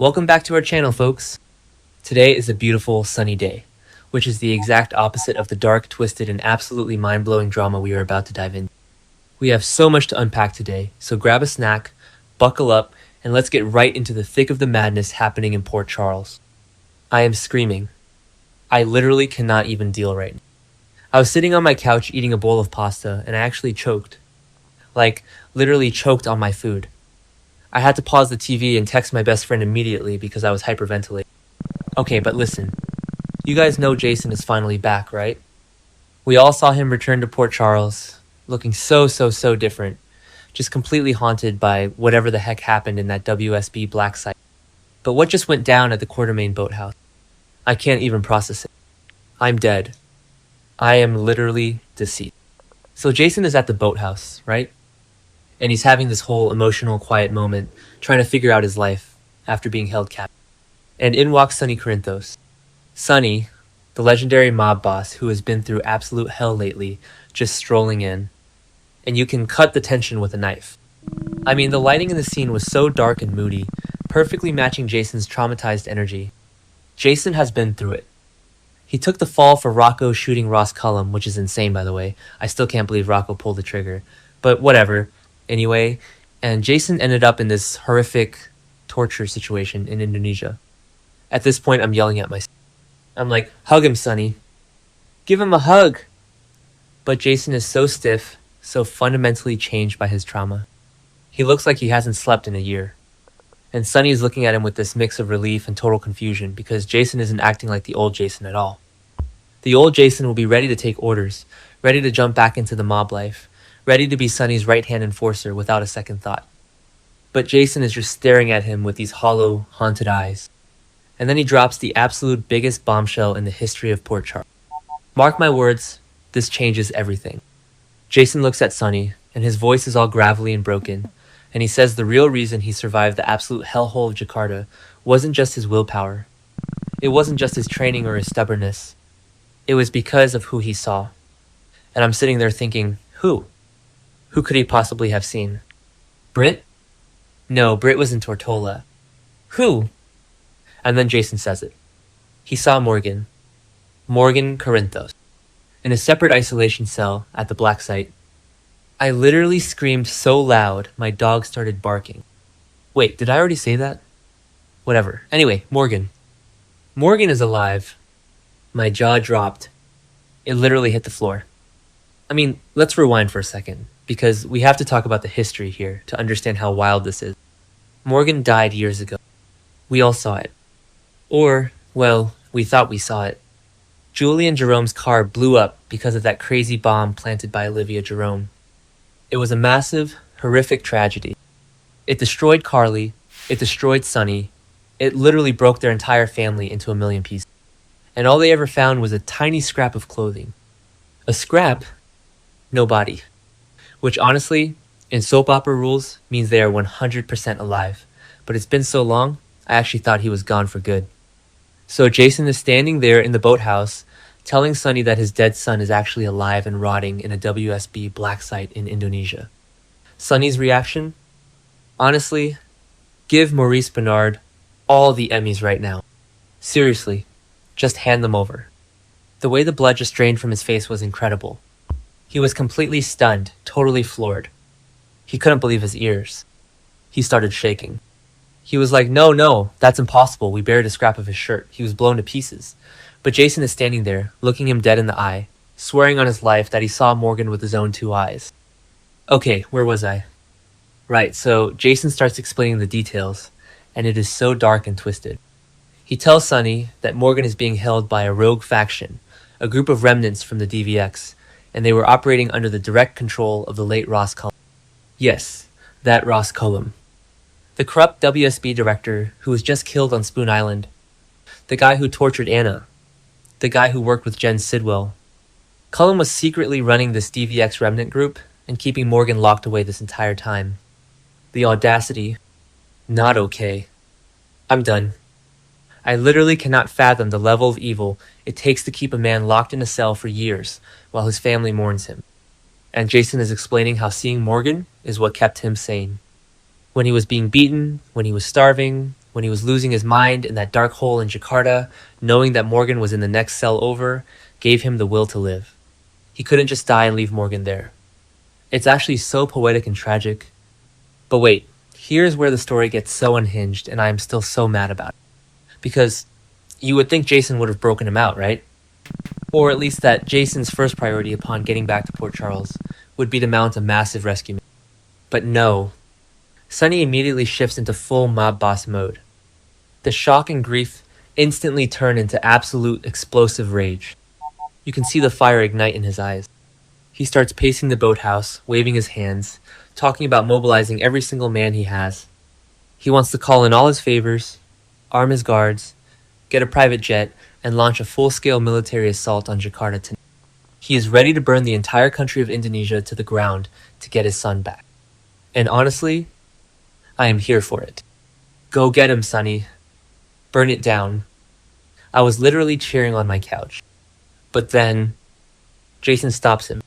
Welcome back to our channel, folks. Today is a beautiful, sunny day, which is the exact opposite of the dark, twisted, and absolutely mind-blowing drama we are about to dive into. We have so much to unpack today, so grab a snack, buckle up, and let's get right into the thick of the madness happening in Port Charles. I am screaming. I literally cannot even deal right now. I was sitting on my couch eating a bowl of pasta, and I actually choked. Like, literally choked on my food. I had to pause the TV and text my best friend immediately because I was hyperventilating. Okay, but listen. You guys know Jason is finally back, right? We all saw him return to Port Charles, looking so different. Just completely haunted by whatever the heck happened in that WSB black site. But what just went down at the Quartermain boathouse? I can't even process it. I'm dead. I am literally deceased. So Jason is at the boathouse, right? And he's having this whole emotional, quiet moment, trying to figure out his life after being held captive. And in walks Sonny Corinthos. Sonny, the legendary mob boss who has been through absolute hell lately, just strolling in. And you can cut the tension with a knife. I mean, the lighting in the scene was so dark and moody, perfectly matching Jason's traumatized energy. Jason has been through it. He took the fall for Rocco shooting Ross Cullum, which is insane, by the way. I still can't believe Rocco pulled the trigger. But whatever. Anyway, and Jason ended up in this horrific torture situation in Indonesia. At this point, I'm yelling at myself. I'm like, hug him, Sonny. Give him a hug. But Jason is so stiff, so fundamentally changed by his trauma. He looks like he hasn't slept in a year. And Sonny is looking at him with this mix of relief and total confusion because Jason isn't acting like the old Jason at all. The old Jason will be ready to take orders, ready to jump back into the mob life, ready to be Sonny's right-hand enforcer without a second thought. But Jason is just staring at him with these hollow, haunted eyes. And then he drops the absolute biggest bombshell in the history of Port Charles. Mark my words, this changes everything. Jason looks at Sonny, and his voice is all gravelly and broken, and he says the real reason he survived the absolute hellhole of Jakarta wasn't just his willpower. It wasn't just his training or his stubbornness. It was because of who he saw. And I'm sitting there thinking, who? Who could he possibly have seen? Britt? No, Britt was in Tortola. Who? And then Jason says it. He saw Morgan. Morgan Corinthos. In a separate isolation cell at the black site. I literally screamed so loud my dog started barking. Wait, did I already say that? Whatever. Anyway, Morgan. Morgan is alive. My jaw dropped. It literally hit the floor. I mean, let's rewind for a second, because we have to talk about the history here to understand how wild this is. Morgan died years ago. We all saw it. Or, well, we thought we saw it. Julie and Jerome's car blew up because of that crazy bomb planted by Olivia Jerome. It was a massive, horrific tragedy. It destroyed Carly, it destroyed Sonny, it literally broke their entire family into a million pieces. And all they ever found was a tiny scrap of clothing. A scrap? No body. Which honestly, in soap opera rules, means they are 100% alive. But it's been so long, I actually thought he was gone for good. So Jason is standing there in the boathouse, telling Sonny that his dead son is actually alive and rotting in a WSB black site in Indonesia. Sonny's reaction? Honestly, give Maurice Bernard all the Emmys right now. Seriously, just hand them over. The way the blood just drained from his face was incredible. He was completely stunned, totally floored. He couldn't believe his ears. He started shaking. He was like, no, that's impossible. We buried a scrap of his shirt. He was blown to pieces. But Jason is standing there, looking him dead in the eye, swearing on his life that he saw Morgan with his own 2 eyes. Okay, where was I? Right, so Jason starts explaining the details, and it is so dark and twisted. He tells Sonny that Morgan is being held by a rogue faction, a group of remnants from the DVX, and they were operating under the direct control of the late Ross Cullum. Yes, that Ross Cullum. The corrupt WSB director who was just killed on Spoon Island. The guy who tortured Anna. The guy who worked with Jen Sidwell. Cullum was secretly running this DVX remnant group and keeping Morgan locked away this entire time. The audacity. Not okay. I'm done. I literally cannot fathom the level of evil it takes to keep a man locked in a cell for years while his family mourns him. And Jason is explaining how seeing Morgan is what kept him sane. When he was being beaten, when he was starving, when he was losing his mind in that dark hole in Jakarta, knowing that Morgan was in the next cell over, gave him the will to live. He couldn't just die and leave Morgan there. It's actually so poetic and tragic. But wait, here's where the story gets so unhinged, and I am still so mad about it. Because you would think Jason would have broken him out, right? Or at least that Jason's first priority upon getting back to Port Charles would be to mount a massive rescue mission. But no. Sonny immediately shifts into full mob boss mode. The shock and grief instantly turn into absolute explosive rage. You can see the fire ignite in his eyes. He starts pacing the boathouse, waving his hands, talking about mobilizing every single man he has. He wants to call in all his favors, arm his guards, get a private jet, and launch a full-scale military assault on Jakarta tonight. He is ready to burn the entire country of Indonesia to the ground to get his son back. And honestly, I am here for it. Go get him, Sonny. Burn it down. I was literally cheering on my couch. But then, Jason stops him.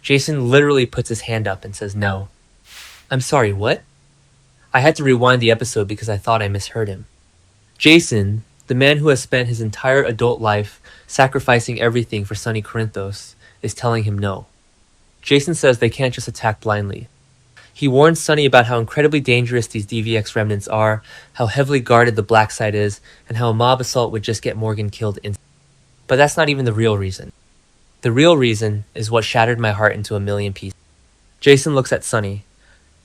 Jason literally puts his hand up and says no. I'm sorry, what? I had to rewind the episode because I thought I misheard him. Jason, the man who has spent his entire adult life sacrificing everything for Sonny Corinthos, is telling him no. Jason says they can't just attack blindly. He warns Sonny about how incredibly dangerous these DVX remnants are, how heavily guarded the black site is, and how a mob assault would just get Morgan killed instantly. But that's not even the real reason. The real reason is what shattered my heart into a million pieces. Jason looks at Sonny,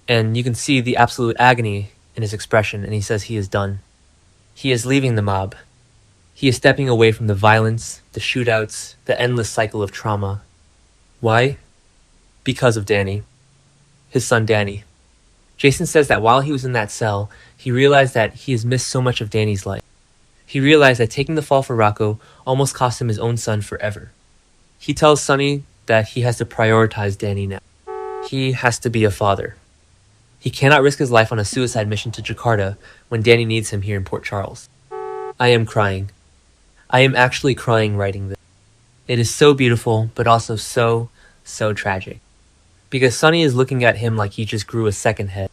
and you can see the absolute agony in his expression, and he says he is done. He is leaving the mob. He is stepping away from the violence, the shootouts, the endless cycle of trauma. Why? Because of Danny. His son Danny. Jason says that while he was in that cell, he realized that he has missed so much of Danny's life. He realized that taking the fall for Rocco almost cost him his own son forever. He tells Sonny that he has to prioritize Danny now. He has to be a father. He cannot risk his life on a suicide mission to Jakarta when Danny needs him here in Port Charles. I am crying. I am actually crying writing this. It is so beautiful, but also so tragic. Because Sonny is looking at him like he just grew a second head.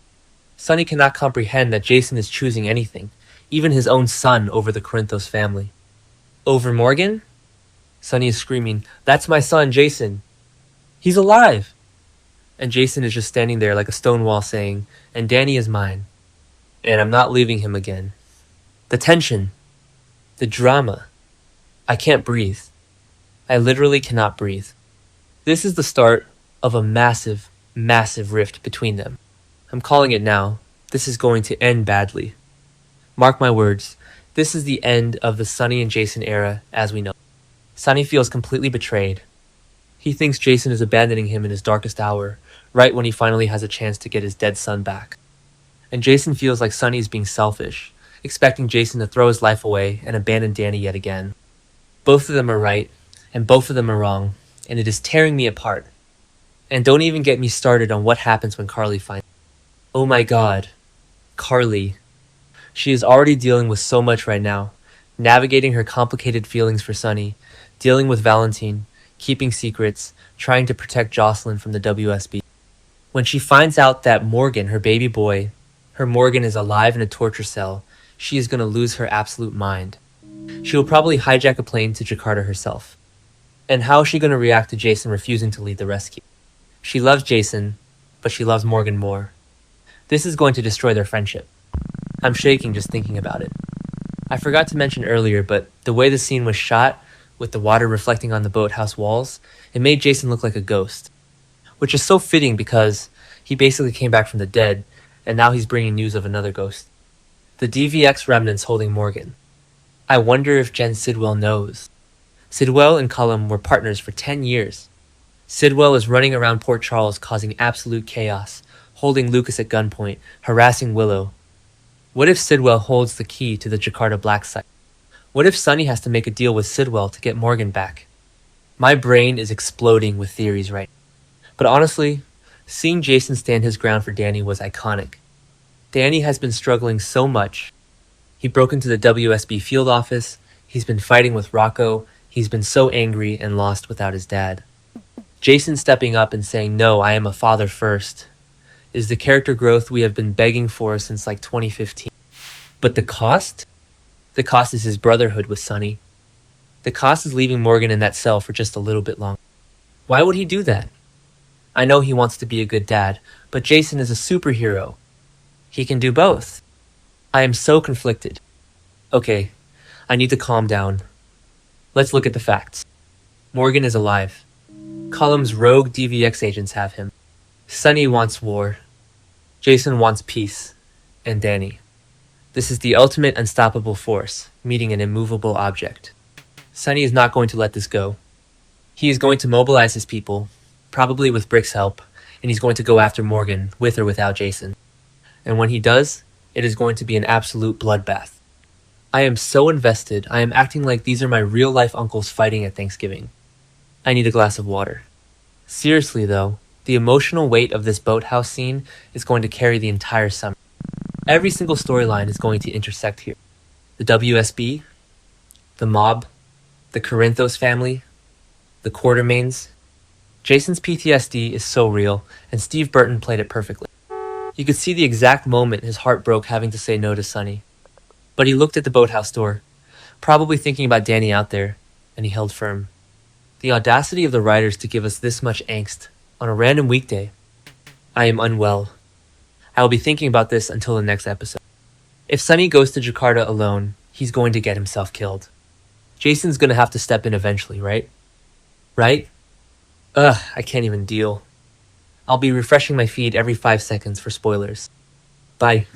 Sonny cannot comprehend that Jason is choosing anything, even his own son, over the Corinthos family. Over Morgan? Sonny is screaming, "That's my son, Jason! He's alive!" And Jason is just standing there like a stone wall saying, "And Danny is mine. And I'm not leaving him again." The tension. The drama. I can't breathe. I literally cannot breathe. This is the start of a massive rift between them. I'm calling it now. This is going to end badly. Mark my words. This is the end of the Sonny and Jason era as we know. Sonny feels completely betrayed. He thinks Jason is abandoning him in his darkest hour, right when he finally has a chance to get his dead son back. And Jason feels like Sonny is being selfish, expecting Jason to throw his life away and abandon Danny yet again. Both of them are right, and both of them are wrong, and it is tearing me apart. And don't even get me started on what happens when Carly finds out. Oh my god. Carly. She is already dealing with so much right now, navigating her complicated feelings for Sonny, dealing with Valentine, keeping secrets, trying to protect Jocelyn from the WSB. When she finds out that Morgan, her baby boy, her Morgan is alive in a torture cell, she is going to lose her absolute mind. She will probably hijack a plane to Jakarta herself. And how is she going to react to Jason refusing to lead the rescue? She loves Jason, but she loves Morgan more. This is going to destroy their friendship. I'm shaking just thinking about it. I forgot to mention earlier, but the way the scene was shot, with the water reflecting on the boathouse walls, it made Jason look like a ghost. Which is so fitting because he basically came back from the dead, and now he's bringing news of another ghost. The DVX remnants holding Morgan. I wonder if Jen Sidwell knows. Sidwell and Cullum were partners for 10 years. Sidwell is running around Port Charles causing absolute chaos, holding Lucas at gunpoint, harassing Willow. What if Sidwell holds the key to the Jakarta black site? What if Sonny has to make a deal with Sidwell to get Morgan back? My brain is exploding with theories right now. But honestly, seeing Jason stand his ground for Danny was iconic. Danny has been struggling so much. He broke into the WSB field office, he's been fighting with Rocco, he's been so angry and lost without his dad. Jason stepping up and saying, "No, I am a father first," is the character growth we have been begging for since like 2015. But the cost? The cost is his brotherhood with Sonny. The cost is leaving Morgan in that cell for just a little bit longer. Why would he do that? I know he wants to be a good dad, but Jason is a superhero. He can do both. I am so conflicted. Okay, I need to calm down. Let's look at the facts. Morgan is alive. Column's rogue DVX agents have him. Sonny wants war. Jason wants peace. And Danny. This is the ultimate unstoppable force, meeting an immovable object. Sonny is not going to let this go. He is going to mobilize his people, probably with Brick's help, and he's going to go after Morgan, with or without Jason. And when he does, it is going to be an absolute bloodbath. I am so invested, I am acting like these are my real-life uncles fighting at Thanksgiving. I need a glass of water. Seriously though, the emotional weight of this boathouse scene is going to carry the entire summer. Every single storyline is going to intersect here. The WSB, the mob, the Corinthos family, the Quartermains. Jason's PTSD is so real, and Steve Burton played it perfectly. You could see the exact moment his heart broke having to say no to Sonny. But he looked at the boathouse door, probably thinking about Danny out there, and he held firm. The audacity of the writers to give us this much angst on a random weekday. I am unwell. I will be thinking about this until the next episode. If Sonny goes to Jakarta alone, he's going to get himself killed. Jason's gonna have to step in eventually, right? Right? Ugh, I can't even deal. I'll be refreshing my feed every 5 seconds for spoilers. Bye.